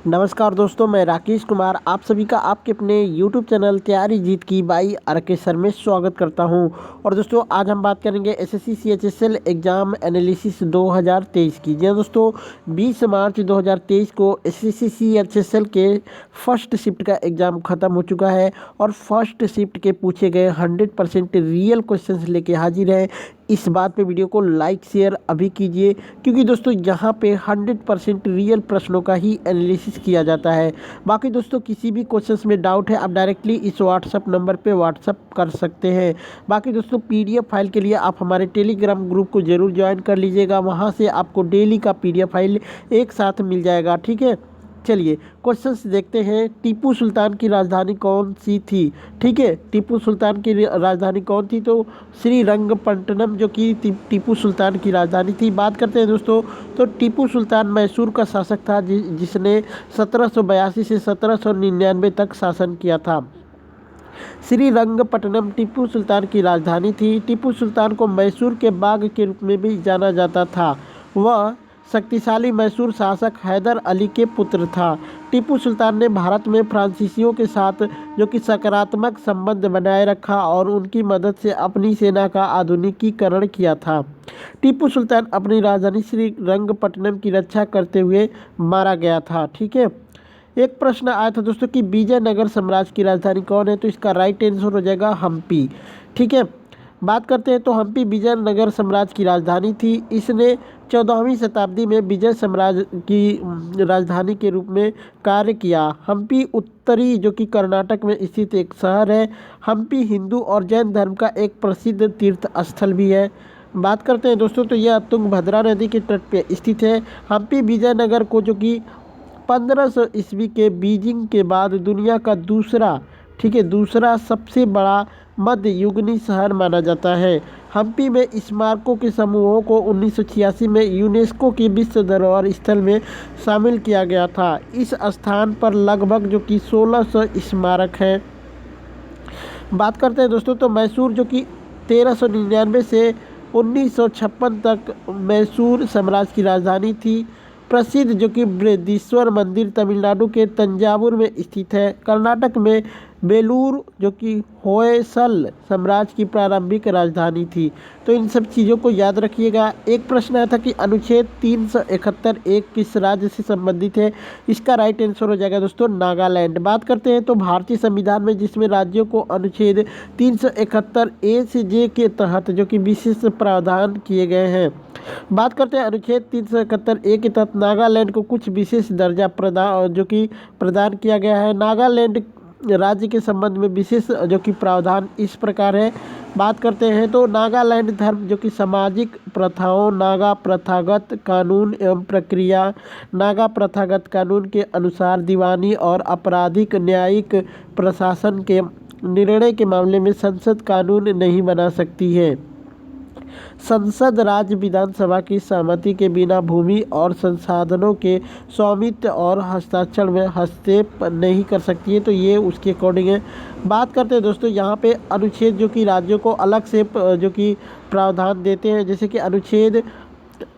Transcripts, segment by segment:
नमस्कार दोस्तों, मैं राकेश कुमार आप सभी का आपके अपने YouTube चैनल तैयारी जीत की बाई आरके सर में स्वागत करता हूं। और दोस्तों आज हम बात करेंगे एसएससी सीएचएसएल एग्ज़ाम एनालिसिस 2023 की। जी हाँ दोस्तों, 20 मार्च 2023 को एसएससी सीएचएसएल के फर्स्ट शिफ्ट का एग्ज़ाम ख़त्म हो चुका है और फर्स्ट शिफ्ट के पूछे गए 100% रियल क्वेश्चंस लेके हाजिर है। इस बात पे वीडियो को लाइक शेयर अभी कीजिए, क्योंकि दोस्तों यहाँ पे 100% रियल प्रश्नों का ही एनालिसिस किया जाता है। बाकी दोस्तों किसी भी क्वेश्चंस में डाउट है आप डायरेक्टली इस व्हाट्सअप नंबर पे व्हाट्सअप कर सकते हैं। बाकी दोस्तों पीडीएफ फाइल के लिए आप हमारे टेलीग्राम ग्रुप को ज़रूर ज्वाइन कर लीजिएगा, वहाँ से आपको डेली का पीडीएफ फाइल एक साथ मिल जाएगा। ठीक है, चलिए क्वेश्चंस देखते हैं। टीपू सुल्तान की राजधानी कौन सी थी? ठीक है, टीपू सुल्तान की राजधानी कौन थी? तो श्रीरंगपट्टनम जो कि टीपू सुल्तान की राजधानी थी। बात करते हैं दोस्तों, तो टीपू सुल्तान मैसूर का शासक था जिसने 1782 से 1799 तक शासन किया था। श्रीरंगपट्टनम टीपू सुल्तान की राजधानी थी। टीपू सुल्तान को मैसूर के बाग के रूप में भी जाना जाता था। वह शक्तिशाली मैसूर शासक हैदर अली के पुत्र था। टीपू सुल्तान ने भारत में फ्रांसीसियों के साथ जो कि सकारात्मक संबंध बनाए रखा और उनकी मदद से अपनी सेना का आधुनिकीकरण किया था। टीपू सुल्तान अपनी राजधानी श्रीरंगपट्टनम की रक्षा करते हुए मारा गया था। ठीक है, एक प्रश्न आया था दोस्तों कि विजयनगर साम्राज्य की राजधानी कौन है? तो इसका राइट आंसर हो जाएगा हम्पी। ठीक है, बात करते हैं तो हम्पी विजयनगर साम्राज्य की राजधानी थी। इसने 14वीं शताब्दी में विजय साम्राज्य की राजधानी के रूप में कार्य किया। हम्पी उत्तरी जो कि कर्नाटक में स्थित एक शहर है। हम्पी हिंदू और जैन धर्म का एक प्रसिद्ध तीर्थ स्थल भी है। बात करते हैं दोस्तों, तो यह तुंगभद्रा नदी के तट पर स्थित है। हम्पी विजयनगर को जो कि 1500 ईस्वी के बीजिंग के बाद दुनिया का दूसरा सबसे बड़ा मध्ययुगीन शहर माना जाता है। हम्पी में स्मारकों के समूहों को 1986 में यूनेस्को की विश्व धरोहर स्थल में शामिल किया गया था। इस स्थान पर लगभग जो कि 1600 स्मारक हैं। बात करते हैं दोस्तों, तो मैसूर जो कि 1399 से 1956 तक मैसूर साम्राज्य की राजधानी थी। प्रसिद्ध जो कि बृहदीश्वर मंदिर तमिलनाडु के तंजावुर में स्थित है। कर्नाटक में बेलूर जो कि होयसल साम्राज्य की प्रारंभिक राजधानी थी। तो इन सब चीज़ों को याद रखिएगा। एक प्रश्न आया था कि अनुच्छेद 371 किस राज्य से संबंधित है? इसका राइट आंसर हो जाएगा दोस्तों नागालैंड। बात करते हैं तो भारतीय संविधान में जिसमें राज्यों को अनुच्छेद 371 ए से जे के तहत जो कि विशेष प्रावधान किए गए हैं। बात करते हैं अनुच्छेद 371 ए के तहत नागालैंड को कुछ विशेष दर्जा प्रदान किया गया है। नागालैंड राज्य के संबंध में विशेष जो कि प्रावधान इस प्रकार है। बात करते हैं तो नागालैंड धर्म जो कि सामाजिक प्रथाओं, नागा प्रथागत कानून एवं प्रक्रिया, नागा प्रथागत कानून के अनुसार दीवानी और आपराधिक न्यायिक प्रशासन के निर्णय के मामले में संसद कानून नहीं बना सकती है। संसद राज्य विधानसभा की सहमति के बिना भूमि और संसाधनों के स्वामित्व और हस्ताक्षर में हस्तक्षेप नहीं कर सकती है। तो ये उसके अकॉर्डिंग है। बात करते हैं दोस्तों यहाँ पे अनुच्छेद जो कि राज्यों को अलग से जो कि प्रावधान देते हैं, जैसे कि अनुच्छेद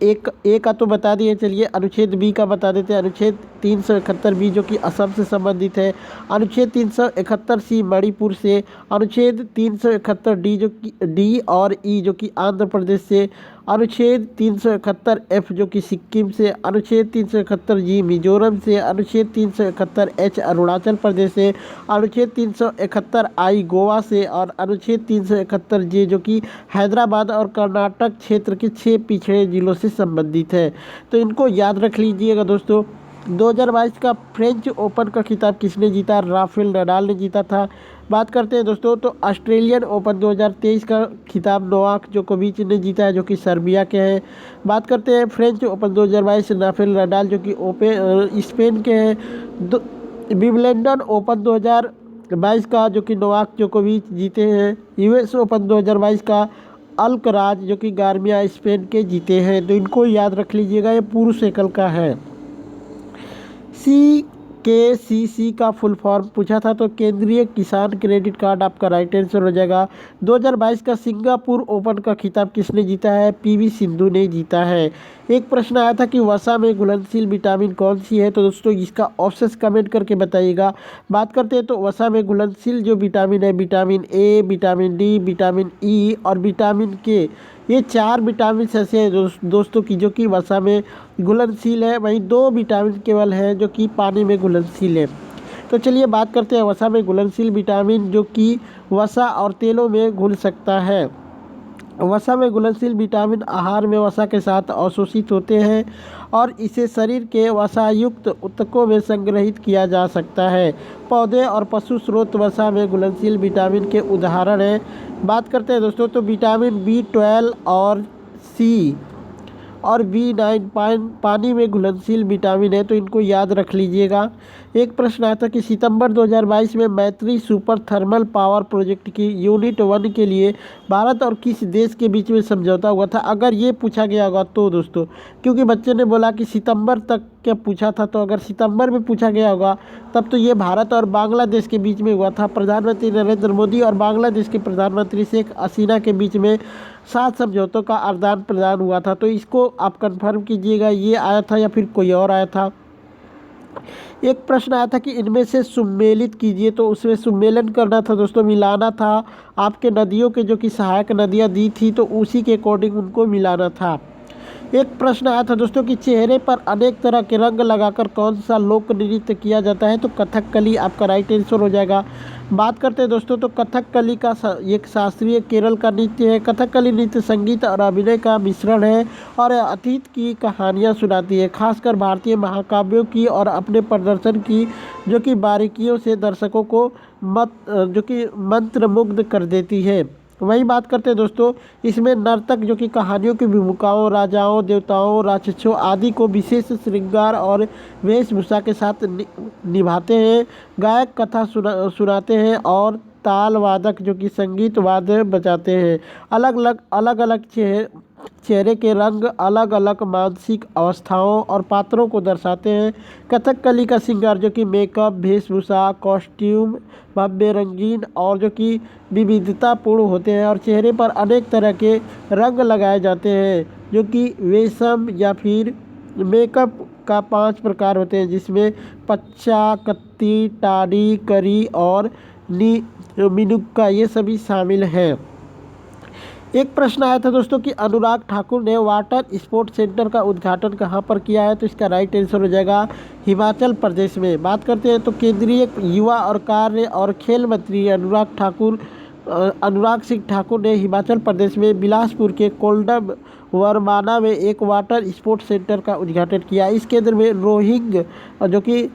ए का तो बता दिए, चलिए अनुच्छेद बी का बता देते हैं। अनुच्छेद 371 बी जो कि असम से संबंधित है। अनुच्छेद 371 सी मणिपुर से। अनुच्छेद 371 डी जो कि डी और ई जो कि आंध्र प्रदेश से। अनुच्छेद 371 एफ जो कि सिक्किम से। अनुच्छेद 371 जी मिजोरम से। अनुच्छेद 371 एच अरुणाचल प्रदेश से। अनुच्छेद 371 आई गोवा से। और अनुच्छेद 371 जे जो कि हैदराबाद और कर्नाटक क्षेत्र के 6 पिछड़े जिलों से संबंधित है। तो इनको याद रख लीजिएगा दोस्तों। 2022 का फ्रेंच ओपन का खिताब किसने जीता? राफेल नडाल ने जीता था। बात करते हैं दोस्तों, तो ऑस्ट्रेलियन ओपन 2023 का खिताब नोवाक जोकोविच ने जीता है जो कि सर्बिया के हैं। बात करते हैं फ्रेंच ओपन 2022 राफेल नडाल जो कि स्पेन के हैं। विंबलडन ओपन 2022 का जो कि नोवाक जोकोविच जीते हैं। यूएस ओपन 2022 का अल्कराज जो कि गार्बिया स्पेन के जीते हैं। तो इनको याद रख लीजिएगा, ये पुरुष एकल का है। KCC का फुल फॉर्म पूछा था तो केंद्रीय किसान क्रेडिट कार्ड आपका राइट आंसर हो जाएगा। 2022 का सिंगापुर ओपन का खिताब किसने जीता है? PV सिंधु ने जीता है। एक प्रश्न आया था कि वसा में घुलनशील विटामिन कौन सी है, तो दोस्तों इसका ऑप्शंस कमेंट करके बताइएगा। बात करते हैं तो वसा में घुलनशील जो विटामिन है, vitamin A, vitamin D, vitamin E और विटामिन के, ये 4 विटामिन ऐसे हैं दोस्तों की जो कि वसा में घुलनशील है। वहीं 2 विटामिन केवल हैं जो कि पानी में घुलनशील है। तो चलिए बात करते हैं वसा में घुलनशील विटामिन जो कि वसा और तेलों में घुल सकता है। वसा में घुलनशील विटामिन आहार में वसा के साथ अवशोषित होते हैं और इसे शरीर के वसायुक्त ऊतकों में संग्रहित किया जा सकता है। पौधे और पशु स्रोत वसा में घुलनशील विटामिन के उदाहरण हैं। बात करते हैं दोस्तों तो विटामिन B12 और C और B9 पानी में घुलनशील विटामिन है, तो इनको याद रख लीजिएगा। एक प्रश्न आया था कि सितंबर 2022 में मैत्री सुपर थर्मल पावर प्रोजेक्ट की यूनिट 1 के लिए भारत और किस देश के बीच में समझौता हुआ था? अगर ये पूछा गया होगा तो दोस्तों, क्योंकि बच्चे ने बोला कि सितंबर तक क्या पूछा था, तो अगर सितंबर में पूछा गया होगा तब तो ये भारत और बांग्लादेश के बीच में हुआ था। प्रधानमंत्री नरेंद्र मोदी और बांग्लादेश के प्रधानमंत्री शेख हसीना के बीच में 7 समझौतों का आदान प्रदान हुआ था। तो इसको आप कंफर्म कीजिएगा, ये आया था या फिर कोई और आया था। एक प्रश्न आया था कि इनमें से सुमेलित कीजिए, तो उसमें सुमेलन करना था दोस्तों, मिलाना था। आपके नदियों के जो कि सहायक नदियाँ दी थी तो उसी के अकॉर्डिंग उनको मिलाना था। एक प्रश्न आया था दोस्तों कि चेहरे पर अनेक तरह के रंग लगाकर कौन सा लोक नृत्य किया जाता है? तो कथकली आपका राइट आंसर हो जाएगा। बात करते हैं दोस्तों तो कथकली का एक शास्त्रीय केरल का नृत्य है। कथकली नृत्य संगीत और अभिनय का मिश्रण है और अतीत की कहानियाँ सुनाती है, खासकर भारतीय महाकाव्यों की, और अपने प्रदर्शन की जो कि बारीकियों से दर्शकों को जो कि मंत्रमुग्ध कर देती है। वही बात करते हैं दोस्तों, इसमें नर्तक जो कि कहानियों की भूमिकाओं, राजाओं, देवताओं, राक्षसों आदि को विशेष श्रृंगार और वेशभूषा के साथ निभाते हैं। गायक कथा सुनाते हैं और ताल वादक जो कि संगीत वाद्य बजाते हैं। अलग अलग चेहरे के रंग अलग अलग मानसिक अवस्थाओं और पात्रों को दर्शाते हैं। कथकली का श्रृंगार जो कि मेकअप, वेशभूषा, कॉस्ट्यूम भव्य, रंगीन और जो कि विविधतापूर्ण होते हैं, और चेहरे पर अनेक तरह के रंग लगाए जाते हैं जो कि वेशम या फिर मेकअप का 5 प्रकार होते हैं, जिसमें पच्चा, कत्ती, टाडी, करी और मिनुक्का ये सभी शामिल हैं। एक प्रश्न आया था दोस्तों कि अनुराग ठाकुर ने वाटर स्पोर्ट्स सेंटर का उद्घाटन कहाँ पर किया है? तो इसका राइट आंसर हो जाएगा हिमाचल प्रदेश में। बात करते हैं तो केंद्रीय युवा और कार्य और खेल मंत्री अनुराग सिंह ठाकुर ने हिमाचल प्रदेश में बिलासपुर के कोल्डम वरमाना में एक वाटर स्पोर्ट्स सेंटर का उद्घाटन किया। इस केंद्र में रोइंग जो कि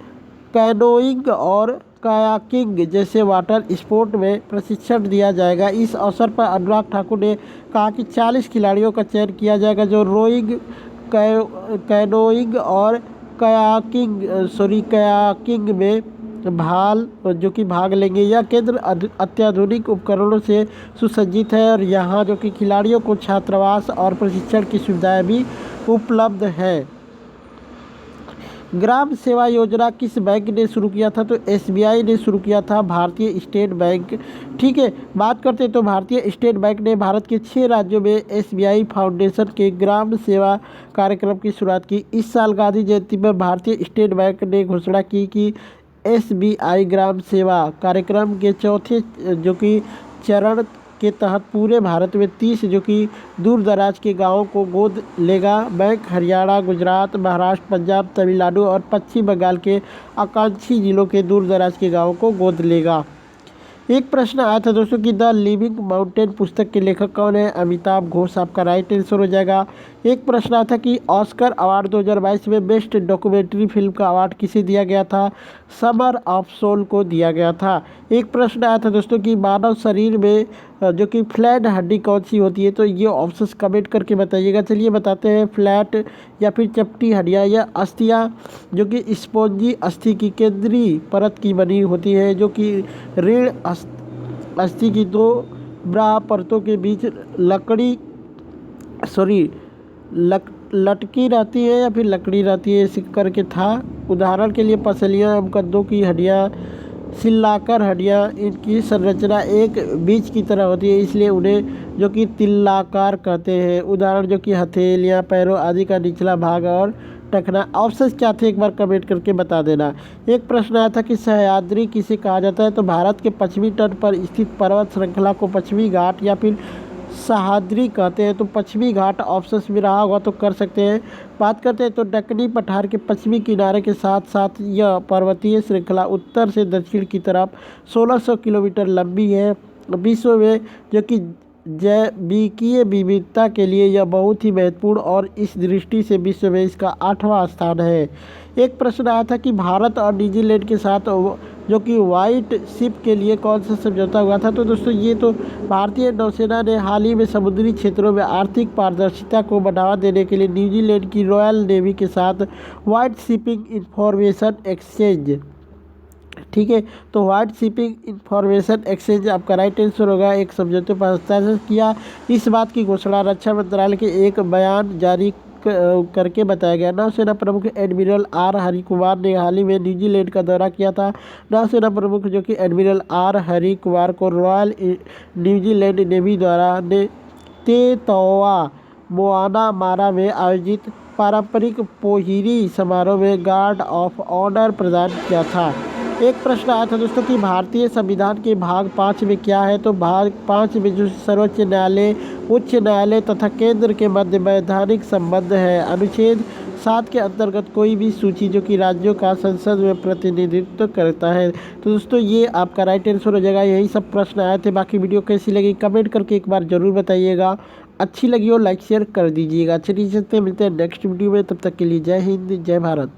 कैनोइंग और कायाकिंग जैसे वाटर स्पोर्ट में प्रशिक्षण दिया जाएगा। इस अवसर पर अनुराग ठाकुर ने कहा कि 40 खिलाड़ियों का चयन किया जाएगा जो रोइंग, कैनोइंग और कयाकिंग में भाग लेंगे। यह केंद्र अत्याधुनिक उपकरणों से सुसज्जित है और यहाँ जो कि खिलाड़ियों को छात्रावास और प्रशिक्षण की सुविधाएं भी उपलब्ध है। ग्राम सेवा योजना किस बैंक ने शुरू किया था? तो SBI ने शुरू किया था, भारतीय स्टेट बैंक। ठीक है, बात करते हैं तो भारतीय स्टेट बैंक ने भारत के 6 राज्यों में SBI फाउंडेशन के ग्राम सेवा कार्यक्रम की शुरुआत की। इस साल गांधी जयंती पर भारतीय स्टेट बैंक ने घोषणा की कि SBI ग्राम सेवा कार्यक्रम के चौथे जो कि चरण के तहत पूरे भारत में 30 जो कि दूर दराज के गांवों को गोद लेगा। बैंक हरियाणा, गुजरात, महाराष्ट्र, पंजाब, तमिलनाडु और पश्चिम बंगाल के आकांक्षी जिलों के दूर दराज के गांवों को गोद लेगा। एक प्रश्न आया था दोस्तों कि द लिविंग माउंटेन पुस्तक के लेखक कौन है? अमिताभ घोष आपका राइट आंसर हो जाएगा। एक प्रश्न आया था कि ऑस्कर अवार्ड 2022 में बेस्ट डॉक्यूमेंट्री फिल्म का अवार्ड किसे दिया गया था? समर ऑफ सोल को दिया गया था। एक प्रश्न आया था दोस्तों कि मानव शरीर में जो कि फ्लैट हड्डी कौन सी होती है? तो ये ऑप्शंस कमेंट करके बताइएगा। चलिए बताते हैं, फ्लैट या फिर चपटी हड्डियाँ या अस्थियाँ जो कि स्पॉन्जी अस्थि की केंद्रीय परत की बनी होती है, जो कि रीढ़ अस्थि की 2 ब्रा परतों के बीच लटकी रहती है या फिर लकड़ी रहती है, इसी करके था। उदाहरण के लिए पसलियाँ एवं कद्दू की हड्डियाँ, सिल्लाकर हड्डियाँ, इनकी संरचना एक बीज की तरह होती है, इसलिए उन्हें जो कि तिल्लाकार कहते हैं। उदाहरण जो कि हथेलियाँ, पैरों आदि का निचला भाग और टखना। ऑप्शंस क्या थे एक बार कमेंट करके बता देना। एक प्रश्न आया था कि सह्याद्री किसे कहा जाता है, तो भारत के पश्चिमी तट पर स्थित पर्वत श्रृंखला को पश्चिमी घाट या फिर सह्याद्री कहते हैं। तो पश्चिमी घाट ऑप्शंस में रहा होगा तो कर सकते हैं। बात करते हैं तो दक्कनी पठार के पश्चिमी किनारे के साथ साथ यह पर्वतीय श्रृंखला उत्तर से दक्षिण की तरफ 1600 किलोमीटर लंबी है। विश्व में जो कि जैविकीय विविधता के लिए यह बहुत ही महत्वपूर्ण और इस दृष्टि से विश्व में इसका 8वां स्थान है। एक प्रश्न आया था कि भारत और न्यूजीलैंड के साथ जो कि व्हाइट शिप के लिए कौन सा समझौता हुआ था। तो दोस्तों ये तो भारतीय नौसेना ने हाल ही में समुद्री क्षेत्रों में आर्थिक पारदर्शिता को बढ़ावा देने के लिए न्यूजीलैंड की रॉयल नेवी के साथ व्हाइट शिपिंग इंफॉर्मेशन एक्सचेंज, ठीक है, तो व्हाइट शिपिंग इंफॉर्मेशन एक्सचेंज आपका राइट आंसर होगा, एक समझौते पर हस्ताक्षर किया। इस बात की घोषणा रक्षा मंत्रालय के एक बयान जारी करके बताया गया। नौसेना प्रमुख एडमिरल आर हरिकुमार ने हाल ही में न्यूजीलैंड का दौरा किया था। नौसेना प्रमुख जो कि एडमिरल आर हरिकुमार को रॉयल न्यूजीलैंड नेवी द्वारा ने तेतौवा मोआना मारा में आयोजित पारंपरिक पोहिरी समारोह में गार्ड ऑफ ऑनर प्रदान किया था। एक प्रश्न आया था दोस्तों कि भारतीय संविधान के भाग 5 में क्या है, तो भाग 5 में जो सर्वोच्च न्यायालय, उच्च न्यायालय तथा केंद्र के मध्य वैधानिक संबंध है। अनुच्छेद 7 के अंतर्गत कोई भी सूची जो कि राज्यों का संसद में प्रतिनिधित्व करता है। तो दोस्तों ये आपका राइट आंसर हो जाएगा। यही सब प्रश्न आए थे। बाकी वीडियो कैसी लगी कमेंट करके एक बार ज़रूर बताइएगा। अच्छी लगी हो लाइक शेयर कर दीजिएगा। चलिए चलते मिलते हैं नेक्स्ट वीडियो में, तब तक के लिए जय हिंद जय भारत।